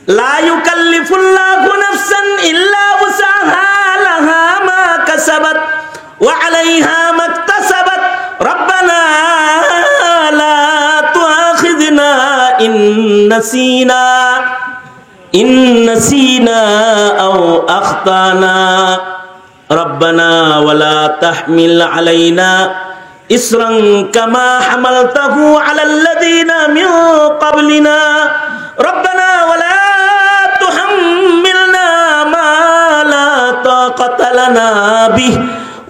লা ইউকাল্লিফুল্লাহু নাফসান ইল্লা উসাহা লাহা মা কাসাবাত ওয়া আলাইহা মাকতাসাবাত রব্বানা লা তুআখিযনা ইন নাসিনা আও আখতানা রব্বানা ওয়া লা তাহমিল আলাইনা ইসরান কামা হামালতাহু আলাল্লাযীনা মিন ক্বাবলিনা রব্বানা ওয়া লা তুহাম্মিলনা মা লা তাকাতা লানা বিহি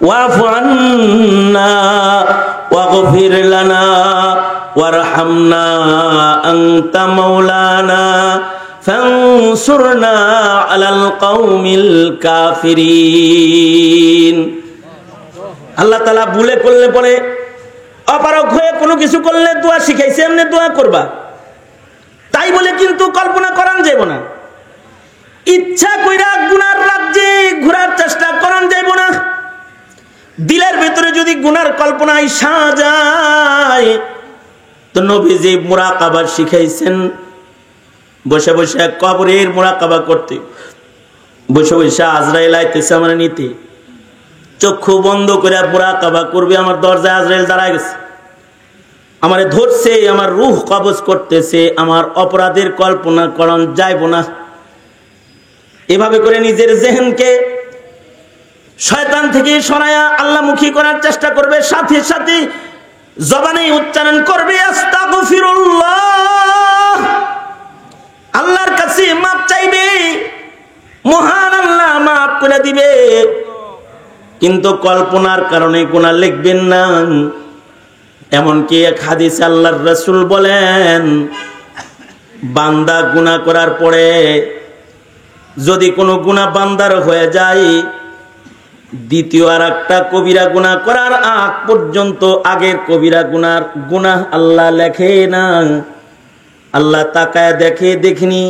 ওয়াফু আন্না ওয়াগফির লানা ওয়ারহামনা আনতা মাওলানা ফানসুরনা আলাল কওমিল কাফিরিন। আল্লাহ তাআলা ভুলে করলে পরে অপারগ হয়ে কোনো কিছু করলে দোয়া শিখাইছে এমনি দোয়া করবা, তাই বলে কিন্তু কল্পনা করান যাব না। ইচ্ছা কইরা গুনার রাজ্যে ঘোরার চেষ্টা করান যাব না। দিলের ভেতরে যদি গুনার কল্পনা আইসা যায় তো নবীজি মুরাকাবা শিখাইছেন বসে বসে কবরের মুরাকাবা করতে, বসে বসে আজরাইল আইতেছে আমার নিতে, চক্ষু বন্ধ করে মুরাকাবা করবে। আমার দরজায় আজরাইল দাঁড়ায় গেছে, আমারে ধরছে, আমার রূহ কবজ করতেছে, আমার অপরাধের কল্পনা করণ যাইব না। এভাবে করে নিজের জেহেনকে শয়তান থেকে সরায়া আল্লাহমুখী করার চেষ্টা করবে, সাথে সাথে জবানে উচ্চারণ করবে আস্তাগফিরুল্লাহ, আল্লাহর কাছে মাপ চাইবে, মহান আল্লাহ মাপ করে দিবে। কিন্তু কল্পনার কারণে গুনাহ লিখবেন না। এমনকি এক হাদিসে আল্লাহর রাসূল বলেন, বান্দা গুনাহ করার পরে যদি কোনো গুনাহ বান্দার হয়ে যায়, দ্বিতীয় আর একটা কবিরা গুনাহ করার আগ পর্যন্ত আগের কবিরা গুনাহ আল্লাহ লেখে না। আল্লাহ তাকায় দেখে, দেখিনি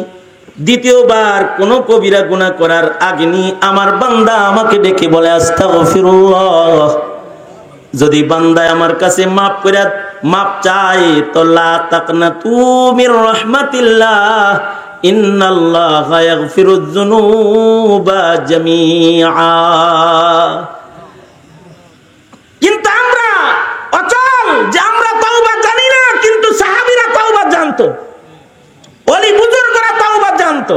দ্বিতীয়বার কোন কবিরা গুনাহ করার আগেনি আমার বান্দা আমাকে ডেকে বলে আস্তাগফিরুল্লাহ। যদি বান্দা আমার কাছে মাফ করে মাপ চায় তো লা তাকনাতু মির রাহমাতিল্লাহ ইন্নাল্লাহা ইয়াগফিরুয যুনুবা জামিআ। কিন্তু আমরা অচল যে আমরা তওবা জানি না, কিন্তু সাহাবীরা তওবা জানতো, ওলি বুজুর্গরা তওবা জানতো,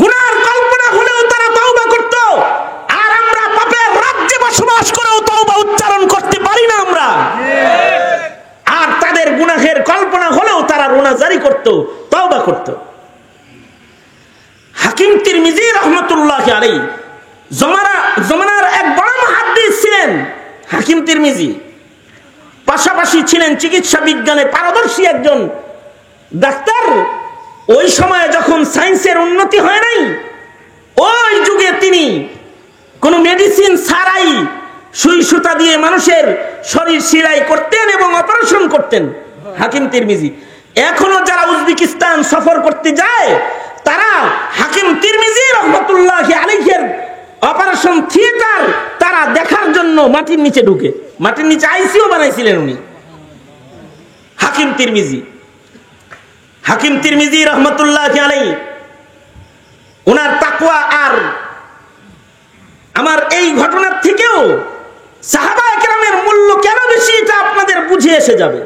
গুনার কল্পনা হলেও তারা তওবা করত। আর আমরা পাপের রাজ্যে বসবাস করেও তওবা উচ্চারণ করতে পারি না আমরা। আর তাদের গুনাহের কল্পনা হলেও তারা রুনা জারি করত, তওবা করত। হাকিম তিরমিজি রাহমাতুল্লাহি আলাইহি জমানার এক বড় মুহাদ্দিস ছিলেন হাকিম তিরমিজি। পাশাপাশি ছিলেন চিকিৎসা বিজ্ঞানে পারদর্শী একজন ডাক্তার। ওই সময়ে যখন সায়েন্সের উন্নতি হয় নাই, ওই যুগে তিনি কোন মেডিসিন ছাড়াই সুই সুতা দিয়ে মানুষের শরীর সেলাই করতেন এবং অপারেশন করতেন হাকিম তিরমিজি। এখনো যারা উজবেকিস্তান সফর করতে যায় তারা হাকিম তিরমিজি রাহমাতুল্লাহি আলাইহির অপারেশন থিয়েটার তারা দেখার জন্য মাটির নিচে ঢুকে, মাটির নিচে আইসিইউ বানাইছিলেন উনি হাকিম তিরমিজি। হাকিম তিরমিজি রাহমাতুল্লাহি আলাইহি ওনার তাকওয়া আর আমার এই ঘটনার থেকেও সাহাবায়ে কেরামের মূল্য কেন বেশি এটা আপনাদের বুঝে এসে যাবে।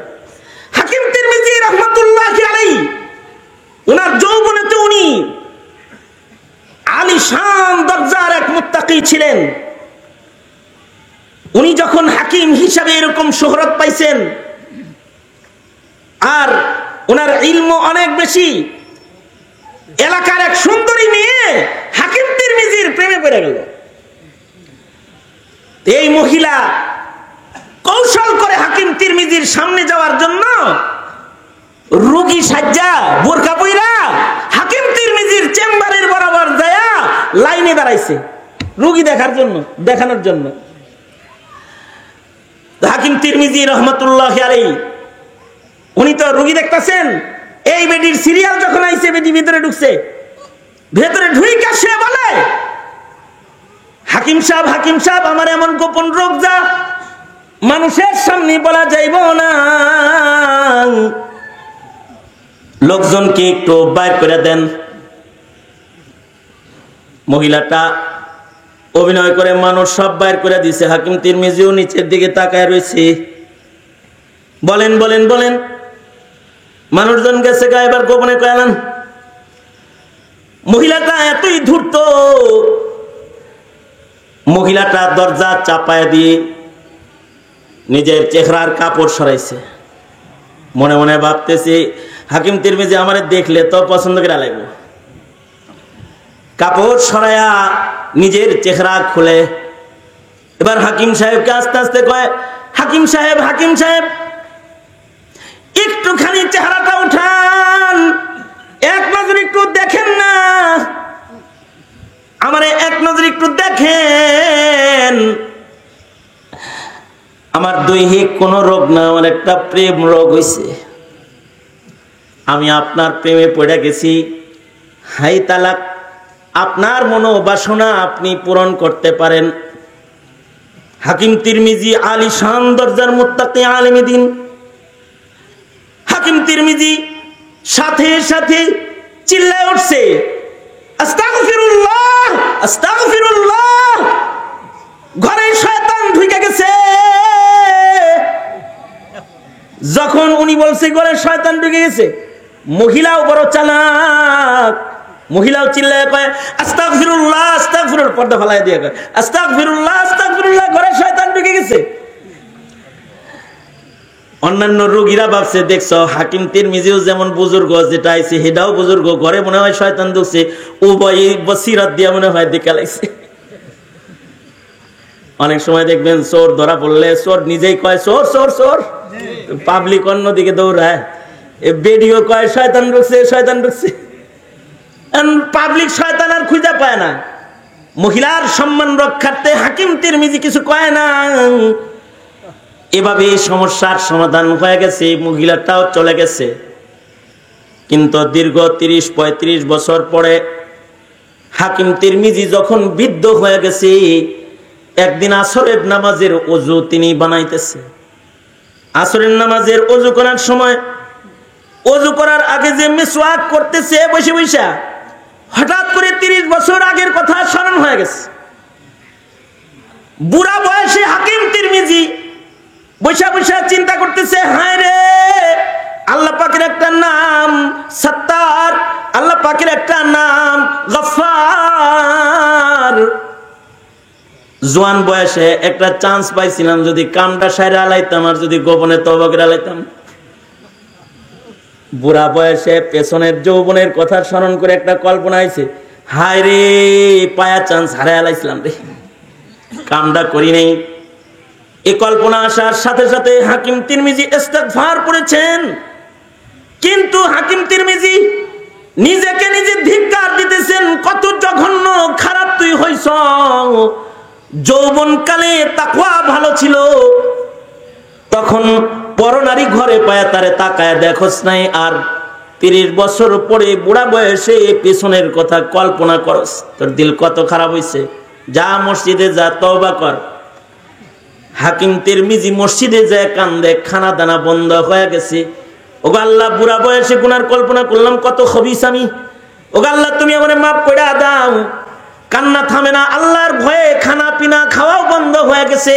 হাকিম তিরমিজি রাহমাতুল্লাহি আলাইহি ওনার যৌবনেতে উনি আলিশান দরজার এক মুত্তাকি ছিলেন। উনি যখন হাকিম হিসাবে এরকম শোহরত পাইছেন আর ওনার ইলম অনেক বেশি, এলাকার এক সুন্দরী মেয়ে হাকিম তিরমিজির প্রেমে পড়ে গেল। এই মহিলা কৌশল করে হাকিম তিরমিজির সামনে যাওয়ার জন্য রোগী সাজ্জা বোরকা পইরা হাকিম তিরমিজির চেম্বারের বরাবর যায় লাইনে দাঁড়াইছে রোগী দেখানোর জন্য। হাকিম তিরমিজি রাহমাতুল্লাহি আলাইহি উনি তো রোগী দেখতেছেন। এই বেডির সিরিয়াল যখন আইছে, বেডি ভিতরে ঢুকছে, ভেতরে ঢুইকা সে বলে, হাকিম সাহেব আমার এমন গোপন রোগ যা মানুষের সামনে বলা যাইব না, লোকজনকে একটু বাইর করে দেন। মহিলাটা অভিনয় করে মানুষ সব বাইর করে দিছে। হাকিম তিরমিজিও নিচের দিকে তাকায় রয়েছে। বলেন বলেন বলেন, মানুষজন গেছে গা, এবার গোপনে কয়ালান। মহিলাটা এতই ধূর্ত, মহিলাটা দরজা চাপায় দিয়ে নিজের চেহারার কাপড় সরাইছে। মনে মনে ভাবতেছি, হাকিম তিরমিজি আমারে দেখলে তো পছন্দ করে লাগবে। কাপড় সরাইয়া নিজের চেহারা খুলে এবার হাকিম সাহেবকে আস্তে আস্তে কয়, হাকিম সাহেব, হাকিম সাহেব, একটুখানি চেহারাটা উঠান, এক নজর একটু দেখেন না, আমারে এক নজর একটু দেখেন। আমার দৈহিক কোনো রোগ না, আমার একটা প্রেম রোগ হয়েছে। আমি আপনার প্রেমে পড়ে গেছি। হাই তালাক, আপনার মনোবাসনা আপনি পূরণ করতে পারেন। হাকিম তিরমিজি আলিশান দরজার মুত্তাকি আলেম দ্বীন। হাকিম তিরমিজি সাথে সাথে চিল্লায় উঠছে, আস্তাগফিরুল্লাহ, আস্তাগফিরুল্লাহ, ঘরে শয়তান ঢুকে গেছে। যখন উনি বলছে ঘরে শয়তান ঢুকে গেছে, মহিলাও বড় চালাক, মহিলাও চিল্লায় কয়, আস্তাগফিরুল্লাহ, আস্তাগফিরুল্লাহ, পর্দা ফেলায় দিয়ে কয়, আস্তাগফিরুল্লাহ, আস্তাগফিরুল্লাহ, ঘরে শয়তান ঢুকে গেছে। অন্যান্য রোগীরা ভাবছে, দেখছো হাকিম তিরমিজিও যেমন বুজুর্গ, যেটা আইছে হেটাও বুজুর্গ, ঘরে মনে হয় শয়তান ঢুকছে, উভয় বসিরাত দিয়া মনে হয় দেখে লাগছে। অনেক সময় দেখবেন চোর ধরা পড়লে চোর নিজেই কয় চোর চোর চোর, পাবলিক অন্যদিকে দৌড়ায়, বেডিও কয় শয়তান ঢুকছে, শয়তান ঢুকছে। পাবলিক শয়তান আর খুঁজে পায় না। মহিলার সম্মান রক্ষার্থে হাকিম তিরমিজি কিছু কয় না। এভাবে সমস্যার সমাধান হয়ে গেছে, মহিলাটাও চলে গেছে। কিন্তু দীর্ঘ 30-35 বছর পরে হাকিম তিরমিজি যখন বৃদ্ধ হয়ে গেছে, একদিন আসরের নামাজের ওযু তিনি বানাইতেছে। আসরের নামাজের ওযু করার সময়, ওযু করার আগে যে মিসওয়াক করতেছে বসে বসে, হঠাৎ করে 30 বছর আগের কথা স্মরণ হয়ে গেছে। বুড়া বয়সে হাকিম তিরমিজি বসে বসে চিন্তা করতেছে, হায় রে, আল্লাহ পাকের একটা নাম সত্তার, আল্লাহ পাকের একটা নাম গফফার। জোয়ান বয়সে একটা চান্স পাইছিলাম, যদি কামটা সাইরা আলাইতাম আর যদি গোপনে তওবা করে আলাইতাম। বুড়া বয়সে পেছনের যৌবনের কথা স্মরণ করে একটা কল্পনা আইছে, হায় রে, পায়া চান্স হারাই আলাইছিলাম রে, কামটা করি নাই। এই কল্পনা আসার সাথে সাথে হাকিম তিরমিজি ইস্তিগফার করেছেন। কিন্তু হাকিম তিরমিজি নিজেকে নিজে ধিক্কার দিতেছেন, কত জঘন্য খারাপ তুই হইছ। যৌবনকালে তাকওয়া ভালো ছিল, তখন পরনারী ঘরে পায়া তারে তাকায় দেখোস নাই, আর 30 বছর পরে বুড়া বয়সে পেছনের কথা কল্পনা করস, তোর দিল কত খারাপ হইছে। যা মসজিদে যা, তওবা কর। হাকিম তিরমিজি মসজিদে যায় কান্দে, খানা দানা বন্ধ হয়ে গেছে। ওগো আল্লাহ, বুড়া বয়সে গুনার কল্পনা করলাম, কত খবিস আমি। ওগো আল্লাহ, তুমি আমারে মাফ কইরা দাও। কান্না থামে না, আল্লাহর ভয়ে খানা পিনা খাওয়াও বন্ধ হয়ে গেছে।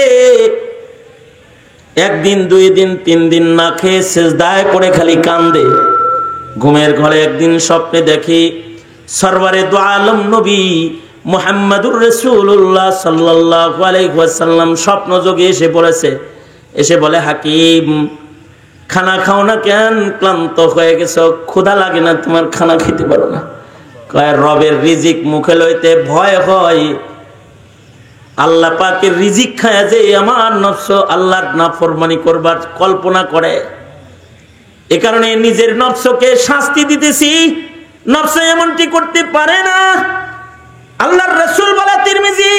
একদিন, 2 দিন, 3 দিন না খেয়ে সিজদায় পড়ে খালি কান্দে। ঘুমের ঘরে একদিন স্বপ্নে দেখি সরওয়ারে দু আলম নবী মুহাম্মাদুর রাসূলুল্লাহ সাল্লাল্লাহু আলাইহি ওয়াসাল্লাম স্বপ্ন যোগে এসে পড়েছে। এসে বলে, হাকিম, খানা খাও না কেন? ক্লান্ত হয়ে গেছো, ক্ষুধা লাগে না তোমার? খানা খেতে পারো না? কয়, রবের রিজিক মুখে লইতে ভয় হয়। আল্লাহ পাকের রিজিক খায় যে আমার নফস আল্লাহর নাফরমানি করবার কল্পনা করে, এ কারণে নিজের নফসকে শাস্তি দিতেছি। নফস এমনটি করতে পারে না। আল্লাহর রাসূল বলে, তিরমিজি,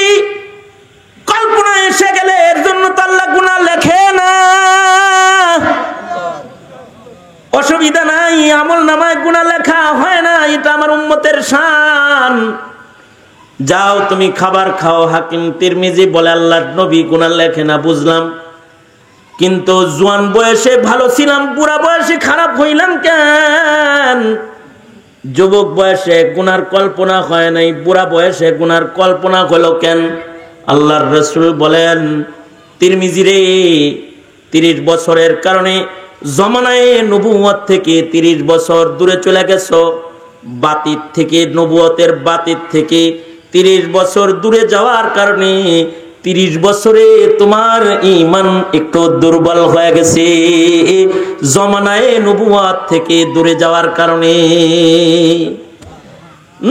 কল্পনা এসে গেলে এর জন্য তো আল্লাহ গুনাহ লেখে না। অসুবিধা নাই, আমল নামায় গুনাহ লেখা হয় না, এটা আমার উম্মতের শান। যাও তুমি খাবার খাও। হাকিম তিরমিজি বলে, আল্লাহর নবী গুনাহ লেখে না, বুঝলাম, কিন্তু জোয়ান বয়সে ভালো ছিলাম, বুড়া বয়সে খারাপ হইলাম কেন? যুবক বয়সে গুনার কল্পনা হয় নাই, বুড়া বয়সে গুনার কল্পনা হলো কেন? আল্লাহর রাসূল বলেন, তিরমিজি রে, 30 বছরের কারণে জমানায়ে নবুয়ত থেকে 30 বছর দূরে চলে গেছো। বাতির থেকে, নবুয়তের বাতির থেকে 30 বছর দূরে যাওয়ার কারণে 30 বছরে তোমার ঈমান একটু দুর্বল হয়ে গেছে, জমানায়ে নবুয়ত থেকে দূরে যাওয়ার কারণে।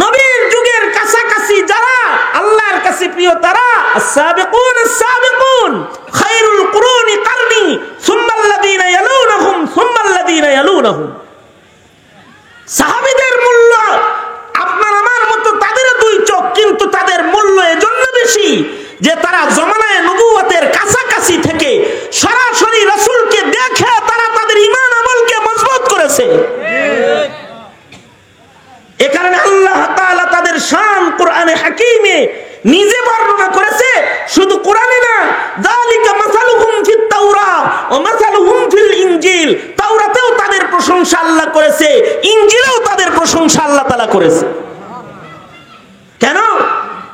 নবীর যুগের কাছাকাছি যারা আল্লাহর কাছে প্রিয় তারা আস-সাবিকুন আস-সাবিকুন খায়রুল কুরুনি কারনি সুম্মাল্লাযীনা ইয়ালুনাহুম সুম্মাল্লাযীনা ইয়ালুনাহুম। সাহাবীদের মূল্য আপনার আমার মতো তাদের 2 চোখ, কিন্তু তাদের মূল্য এজন্য বেশি যে তারা জমানায়ে নবুয়তের কাছাকাছি থেকে সরাসরি রাসূলকে দেখে তারা তাদের ঈমান আমলকে মজবুত করেছে। এ কারণে আল্লাহ তাআলা তাদের শান কোরআনে হাকিমে নিজে বর্ণনা করেছে। শুধু কোরআনে না, যালিকা মাসালুহুম ফিত তাওরাত ওয়া মাসালুহুম ফিল ইনজিল, তাওরাতেও তাদের প্রশংসা আল্লাহ করেছে, ইনজিলেও তাদের প্রশংসা আল্লাহ তাআলা করেছে। কেন?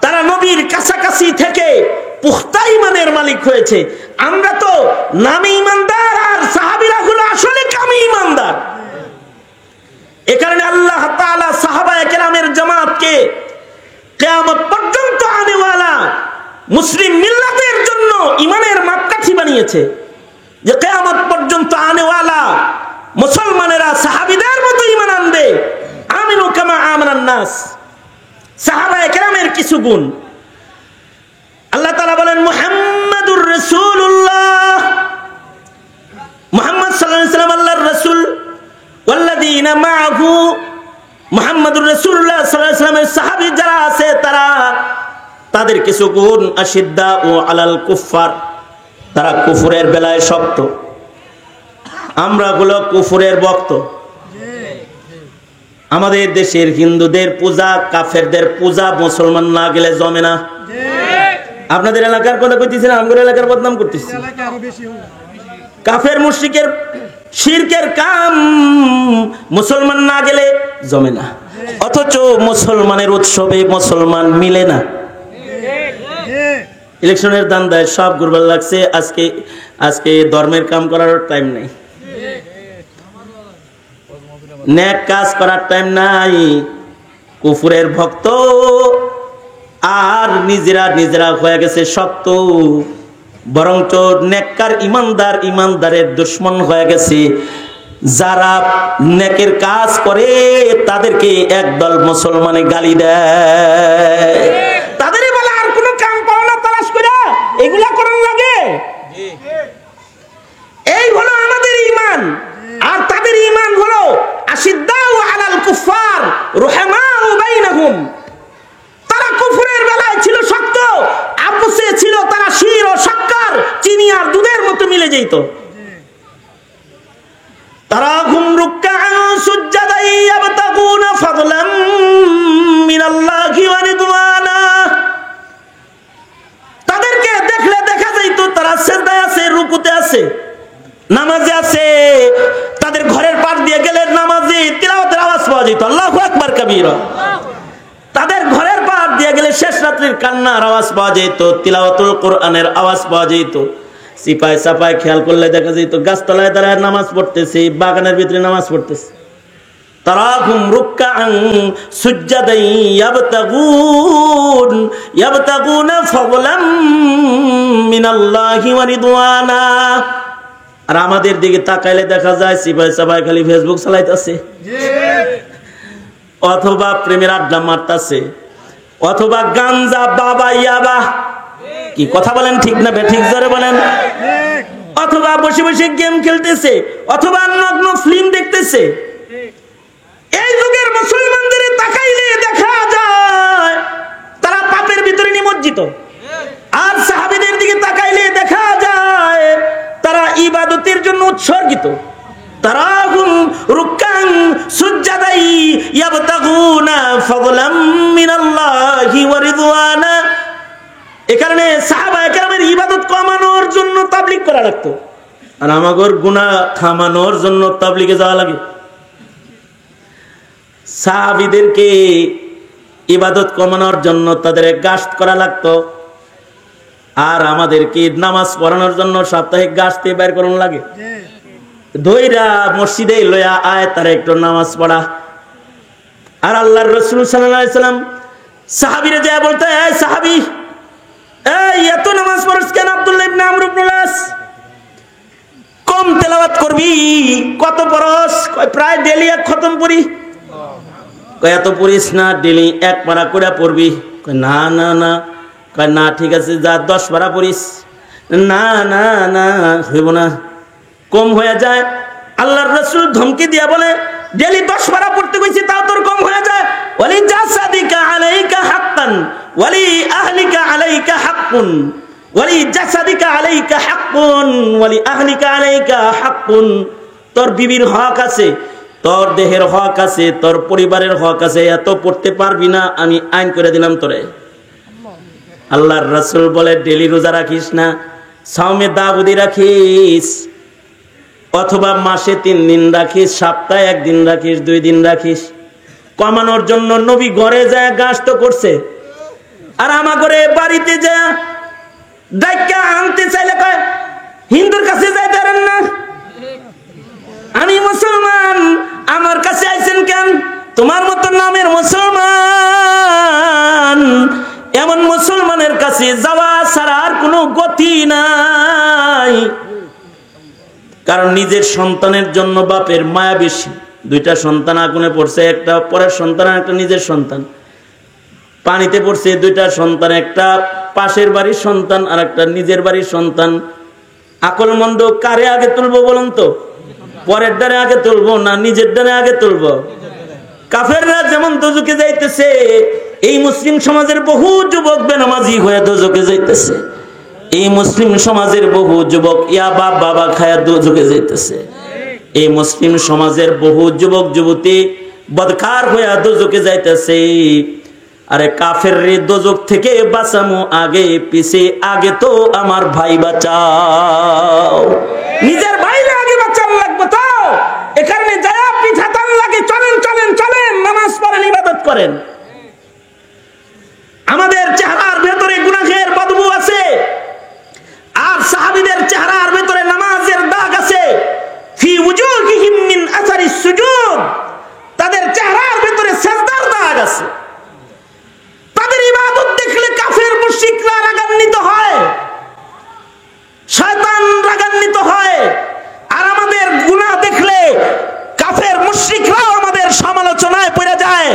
তারা নবীর কাছাকাছি থেকে পুখতা ঈমানের মালিক হয়েছে। আমরা তো নামে ঈমানদার, আর সাহাবীরা হলো আসলে কামী ঈমানদার। এ কারণে আল্লাহ তাআলা সাহাবায়ে কেরামের জামাতকে কিয়ামত পর্যন্ত আনেওয়ালা মুসলিম মিল্লাতের জন্য ঈমানের মাপকাঠি বানিয়েছে, যে কিয়ামত পর্যন্ত আনেওয়ালা মুসলমানেরা সাহাবীদের মতো ঈমান আনবে। আমিনু কামা আমানান নাস। সাহাবায়ে কেরামের কিছু গুণ আল্লাহ তাআলা বলেন, মুহাম্মাদুর রাসূলুল্লাহ, মুহাম্মদ সাল্লাল্লাহু আলাইহি ওয়াসাল্লাম আল্লাহর রাসূল, ওয়াল্লাযীনা মাআহু, মুহাম্মাদুর রাসূলুল্লাহ সাল্লাল্লাহু আলাইহি ওয়াসাল্লামের সাহাবী যারা আছে তারা, তাদের কিছু গুণ, আশিদ্দাউ আলাল কুফার, তারা কুফরের বেলায় শক্ত। আমরা হলো কুফরের ভক্ত। আমাদের দেশের হিন্দুদের পূজা, কাফেরদের পূজা মুসলমান না গেলে জমে না। আপনাদের এলাকার কথা কইতেছি না, আমাদের এলাকার বদনাম করতেছি। কাফের মুশরিকের শিরকের কাম মুসলমান না গেলে জমে না, অথচ মুসলমানের উৎসবে মুসলমান মিলে না। ইলেকশনের দান্দায় সব ঘুরবার লাগছে, আজকে ধর্মের কাম করার টাইম নেই, নেক কাজ করার টাইম নাই। কুফরের ভক্ত আর নিজেরা হয়ে গেছে শক্ত, বরঞ্চ নেককার ইমানদারের দুশমন হয়ে গেছে। যারা নেকের কাজ করে তাদেরকে একদল মুসলমানে গালি দেয়, তাদের বলে আর কোনো কাম পাও না তালাশ করে এগুলা করার লাগে। এই হলো আমাদের ঈমান। আর তাদের ঈমান হলো আশিদ্দাউ আলাল কুফার রুহামাউ বাইনাহুম। তারা কুফরের বেলায় ছিল শক্ত, আপসে ছিল তারা শির ও শক্কর, চিনি আর দুধের মতো মিলে যেত। তারাহুম রুকআন সুজদান ইয়াবতাগুনা ফাদলাম মিনাল্লাহি ওয়া রিদওয়ানা। তাদেরকে দেখলে দেখা যেত তারা সিজদায় আছে, রুকুতে আছে, নামাজে আছে। তাদের ঘরের পাশ দিয়ে গেলে নামাজে তিলাওয়াতের আওয়াজ পাওয়া যেত, আল্লাহু আকবার কাবীরা। তাদের ঘরের পাশ দিয়ে গেলে শেষ রাত্রির কান্নার আওয়াজ পাওয়া যেত, তিলাওয়াতুল কোরআনের আওয়াজ পাওয়া যেত। সিপাই সাপাই খেয়াল করলে দেখা যেত গাছতলায় দাঁড়ায় নামাজ পড়তেছে, বাগানের ভিতরে নামাজ পড়তেছে। তারাহুম রুকআন সুজদান ইয়াবতাগুনা ফাদলাম মিনাল্লাহি ওয়া রিদওয়ানা। আর আমাদের দিকে তাকাইলে দেখা যায় সিপাই সাপাই খালি ফেসবুক চালাইতেছে, অথবা প্রেমের আড্ডা মারতেছে, অথবা গাঞ্জা, বাবা, ইয়াবা, কি কথা বলেন ঠিক না ঠিক জোরে বলেন, অথবা বসে বসে গেম খেলতেছে, অথবা নগ্ন ফিল্ম দেখতেছে। এই যুগের মুসলমানদের তাকাইলে দেখা যায় তারা পাপের ভিতরে নিমজ্জিত। আর সাহাবীদের দিকে তাকাইলে দেখা যায় তারা ইবাদতের জন্য উৎসর্গিত। তারাহুম রুকআন সুজদান ইয়াবতাগুনা ফাদলাম মিনাল্লাহি ওয়া রিদওয়ানা। এই কারণে সাহাবায়ে কেরামের ইবাদত কমানোর জন্য তাবলীগ করা লাগতো, আর আমাদের গুনাহ থামানোর জন্য তাবলীগে যাওয়া লাগে। সাহাবীদেরকে ইবাদত কমানোর জন্য তাদের গাস্ত করা লাগতো, আর আমাদেরকে নামাজ পড়ানোর জন্য সাপ্তাহিক গাস্তে বের করুন লাগে। ধইরা মসজিদে লয়া আয় তারা একটু নামাজ পড়া। আর আল্লাহর রাসূল সাল্লাল্লাহু আলাইহি সাল্লাম সাহাবীরা যা বলতে, এই সাহাবী, এই এত নামাজ পড়ছ কেন? আব্দুল্লাহ ইবনে আমর ইবনে আস, কম তেলাওয়াত করবি, কত পড়স? প্রায় ডেইলি এক খতম পড়ি। কয় এত পড়িস না, ডেইলি এক পারা করে পড়বি। কয় না না না। কয় না ঠিক আছে, যা 10 পারা পড়িস। না না না, হইব না, কম হয়ে যায়। আল্লাহর রাসূল ধমকি দিয়া বলে, ডেইলি 10 পারা পড়তে কইছি, তাও তোর কম হয়ে যায়। ওয়ালি জাসাদিকা আলাইকা হাক্কান ওয়ালি আহলিকা আলাইকা হাক্কুন ওয়ালি জাসাদিকা আলাইকা হাক্কুন ওয়ালি আহলিকা আলাইকা হাক্কুন। তোর বিবির হক আছে, তোর দেহের হক আছে, তোর পরিবারের হক আছে। এত পড়তে পারবি না, আমি আইন করে দিলাম তোরে। আল্লাহর রাসূল বলে, ডেইলি রোজা রাখিস না, সাওমে দাউদি রাখিস, অথবা মাসে 3 দিন রাখিস, সপ্তাহে 1 দিন রাখিস, 2 দিন রাখিস। কমানোর জন্য নবী ঘরে যায় গাস্ত করছে, আর আমার ঘরে বাড়িতে যা ডাইকা আনতে চাইলে কয়, হিন্দুর কাছে যাইতে পারেন না, আমি মুসলমান, আমার কাছে আইছেন কেন? তোমার মতো নামের মুসলমান, এমন মুসলমানের কাছে যাওয়া ছাড়া আর কোনো গতি নাই। কারণ নিজের সন্তানের জন্য বাপের মায়া বেশি। 2টা সন্তান আগুনে পড়ছে, একটা পরের সন্তান, একটা নিজের সন্তান। পানিতে পড়ছে 2টা সন্তান, একটা পাশের বাড়ির সন্তান আর একটা নিজের বাড়ির সন্তান। আকল মন্দ কারে আগে তুলবো বলুন তো? পরের ডানে আগে তুলবো না নিজের ডানে আগে তুলবো? কাফেররা যেমন দোজখে যাইতেছে, এই মুসলিম সমাজের বহু যুবক বেনামাজি হয়ে দোজখে যাইতেছে। এই মুসলিম সমাজের বহু যুবক ইয়াবা বাবা খায়া দোজখে যাইতেছে। এই মুসলিম সমাজের বহু যুবক যুবতী বদকার হয়ে দোজখে যাইতেছে। আরে কাফের রে, দোজখ থেকে বাঁচামু আগে পিছে, আগে তো আমার ভাই বাঁচাও। নিজের ভাইরে আগে বাঁচান লাগবে তো, এখানে যায়া পিঠা টান লাগে। চলেন চলেন চলেন, নামাজ পড়েন, ইবাদত করেন। আমাদের চেহারার ভেতরে গুনাহের বদবু আছে, আর সাহাবীদের চেহারার ভেতরে নামাজের দাগ আছে। ফি উজুহিহিম মিন আসারিস সুজুদ, তাদের চেহারার ভেতরে সিজদার দাগ আছে। তাদের ইবাদত দেখলে কাফের মুশরিকরা রাগান্বিত হয়, শয়তান রাগান্বিত হয়। আর আমাদের গুনাহ দেখলে কাফের মুশরিকরাও আমাদের সমালোচনায় পড়ে যায়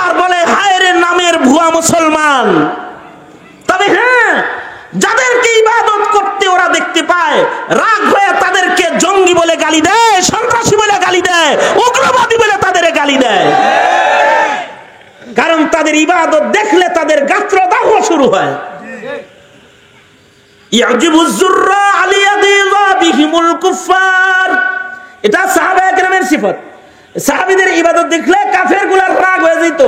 আর বলে, হায় রে নামের ভুয়া মুসলমান। তবে হ্যাঁ, যাদেরকে ইবাদত করতে ওরা দেখতে পায়, রাগ হয়ে তাদেরকে জঙ্গি বলে গালি দেয়, সন্ত্রাসী বলে গালি দেয়, উগ্রবাদী বলে তাদের গালি দেয়। কারণ তাদের ইবাদত দেখলে তাদের গাত্রদাহ শুরু হয়। ইয়াজিবুজ যুররা আলিয়াদিযা বিহিমুল কুফার, এটা সাহাবায়ে কেরামের সিফত। সাহাবীদের ইবাদত দেখলে কাফেরগুলার রাগ হয়ে যেত।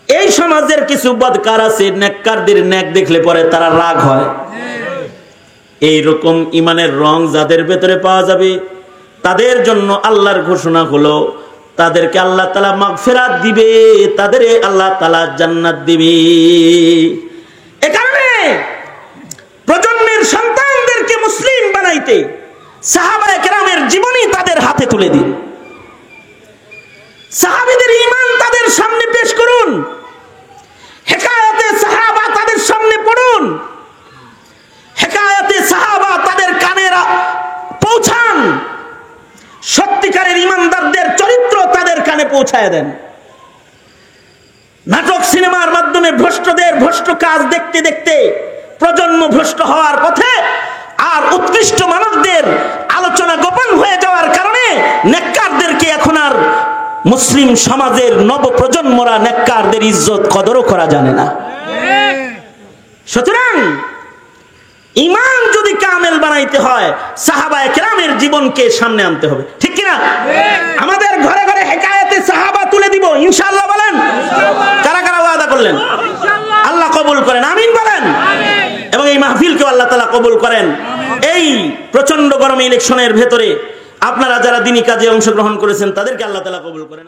এই সমাজের কিছু বদকার আছে, নেককারদের নেক দেখলে পরে তারা রাগ হয়। এই রকম ইমানের রং যাদের ভেতরে পাওয়া যাবে, তাদের জন্য আল্লাহর ঘোষণা হলো, তাদেরকে আল্লাহ তাআলা মাগফিরাত দিবে, তাদের আল্লাহ তাআলা জান্নাত দিবে। এ কারণে প্রজন্মের সন্তানদেরকে মুসলিম বানাইতে সাহাবায়ে কেরামের জীবনী তাদের হাতে তুলে দিন। সাহাবীদের ঈমান তাদের সামনে পেশ করুন, হেকায়াতে সাহাবা তাদের সামনে পড়ুন, হেকায়াতে সাহাবা তাদের কানে পৌঁছান, সত্যিকারের ঈমানদারদের চরিত্র তাদের কানে পৌঁছায় দেন। নাটক সিনেমার মাধ্যমে ভ্রষ্টদের ভ্রষ্ট কাজ দেখতে দেখতে প্রজন্ম ভ্রষ্ট হওয়ার পথে, আর উৎকৃষ্ট মানুষদের আলোচনা গোপন হয়ে যাওয়ার কারণে নেককারদেরকে এখন আর মুসলিম সমাজের নব প্রজন্মরা নেককারদের ইজ্জত কদরও করা জানে না। সুতরাং ঈমান যদি কামেল বানাইতে হয়, সাহাবায়ে কেরামের জীবনকে সামনে আনতে হবে, ঠিক কিনা? আমাদের ঘরে ঘরে হেকায়াতে সাহাবা তুলে দিব ইনশাআল্লাহ। বলেন কারা কারা ওয়াদা করলেন? আল্লাহ কবুল করেন, আমিন বলেন। এবং এই মাহফিলকে আল্লাহ তাআলা কবুল করেন। এই প্রচন্ড গরম ইলেকশনের ভেতরে আপনারা যারা দিনী কাজে অংশগ্রহণ করেছেন, তাদেরকে আল্লাহ তাআলা কবুল করেন।